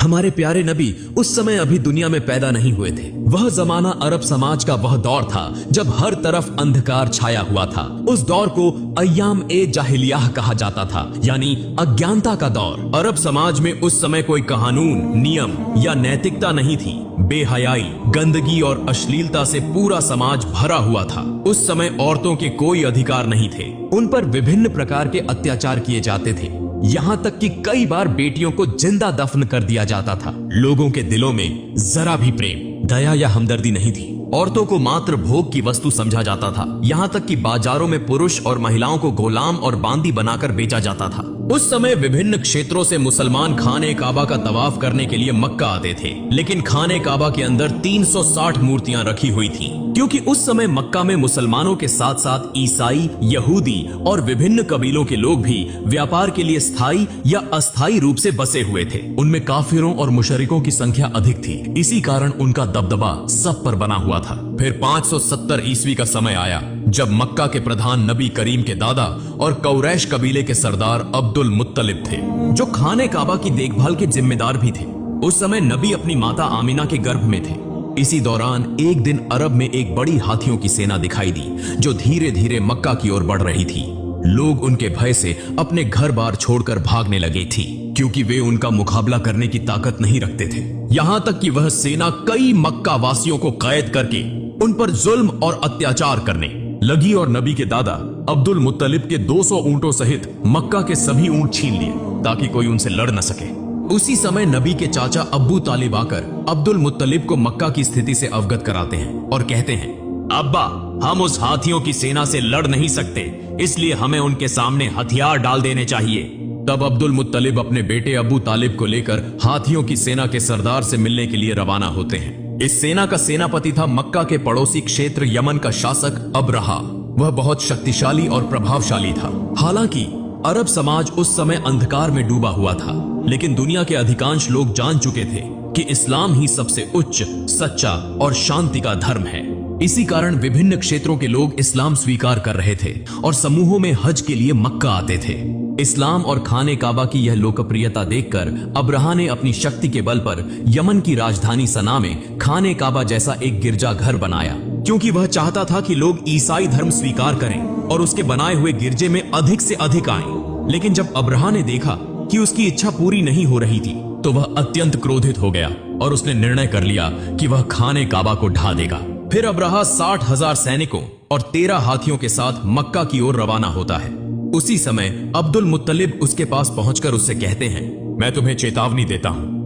हमारे प्यारे नबी उस समय अभी दुनिया में पैदा नहीं हुए थे। वह जमाना अरब समाज का वह दौर था जब हर तरफ अंधकार छाया हुआ था। उस दौर को अय्याम ए जाहिलियाह कहा जाता था, यानी अज्ञानता का दौर। अरब समाज में उस समय कोई कानून, नियम या नैतिकता नहीं थी। बेहयाई, गंदगी और अश्लीलता से पूरा समाज भरा हुआ था। उस समय औरतों के कोई अधिकार नहीं थे। उन पर विभिन्न प्रकार के अत्याचार किए जाते थे, यहाँ तक कि कई बार बेटियों को जिंदा दफन कर दिया जाता था। लोगों के दिलों में जरा भी प्रेम, दया या हमदर्दी नहीं थी। औरतों को मात्र भोग की वस्तु समझा जाता था। यहाँ तक कि बाजारों में पुरुष और महिलाओं को गुलाम और बांदी बनाकर बेचा जाता था। उस समय विभिन्न क्षेत्रों से मुसलमान खाने काबा का तवाफ करने के लिए मक्का आते थे, लेकिन खाने काबा के अंदर 360 मूर्तियां रखी हुई थीं, क्योंकि उस समय मक्का में मुसलमानों के साथ साथ ईसाई, यहूदी और विभिन्न कबीलों के लोग भी व्यापार के लिए स्थायी या अस्थायी रूप से बसे हुए थे। उनमें काफिरों और मुशरिकों की संख्या अधिक थी, इसी कारण उनका दबदबा सब पर बना हुआ था। फिर 570 ईस्वी का समय आया जब मक्का के प्रधान नबी करीम के दादा और कौरैश कबीले के सरदार अब्दुल मुत्तलिब थे, जो खाने काबा की देखभाल के जिम्मेदार भी थे। उस समय नबी अपनी माता आमिना के गर्भ में थे। इसी दौरान एक दिन अरब में एक बड़ी हाथियों की सेना दिखाई दी, जो धीरे धीरे मक्का की ओर बढ़ रही थी। लोग उनके भय से अपने घर बार छोड़कर भागने लगे थी, क्योंकि वे उनका मुकाबला करने की ताकत नहीं रखते थे। यहाँ तक कि वह सेना कई मक्का वासियों को कैद करके उन पर जुल्म और अत्याचार करने लगी और नबी के दादा अब्दुल मुत्तलिब के 200 ऊंटों सहित मक्का के सभी ऊंट छीन लिए, ताकि कोई उनसे लड़ न सके। उसी समय नबी के चाचा अब्बू तालिब आकर अब्दुल मुत्तलिब को मक्का की स्थिति से अवगत कराते हैं और कहते हैं, अब्बा, हम उस हाथियों की सेना से लड़ नहीं सकते, इसलिए हमें उनके सामने हथियार डाल देने चाहिए। तब अब्दुल मुत्तलिब अपने बेटे अबू तालिब को लेकर हाथियों की सेना के सरदार से मिलने के लिए रवाना होते हैं। इस सेना का सेनापति था मक्का के पड़ोसी क्षेत्र यमन का शासक अबरहा। वह बहुत शक्तिशाली और प्रभावशाली था। हालांकि अरब समाज उस समय अंधकार में डूबा हुआ था, लेकिन दुनिया के अधिकांश लोग जान चुके थे कि इस्लाम ही सबसे उच्च, सच्चा और शांति का धर्म है। इसी कारण विभिन्न क्षेत्रों के लोग इस्लाम स्वीकार कर रहे थे और समूहों में हज के लिए मक्का आते थे। इस्लाम और खाने काबा की यह लोकप्रियता देखकर अब्रहा ने अपनी शक्ति के बल पर यमन की राजधानी सना में खाने काबा जैसा एक गिरजाघर बनाया, क्योंकि वह चाहता था कि लोग ईसाई धर्म स्वीकार करें और उसके बनाए हुए गिरजे में अधिक से अधिक आएं। लेकिन जब अब्रहा ने देखा कि उसकी इच्छा पूरी नहीं हो रही थी, तो वह अत्यंत क्रोधित हो गया और उसने निर्णय कर लिया कि वह खाने काबा को ढा देगा। फिर अब्रहा 60,000 सैनिकों और 13 हाथियों के साथ मक्का की ओर रवाना होता है। उसी समय अब्दुल मुत्तलिब उसके पास पहुंचकर उससे कहते हैं, मैं तुम्हें चेतावनी देता हूं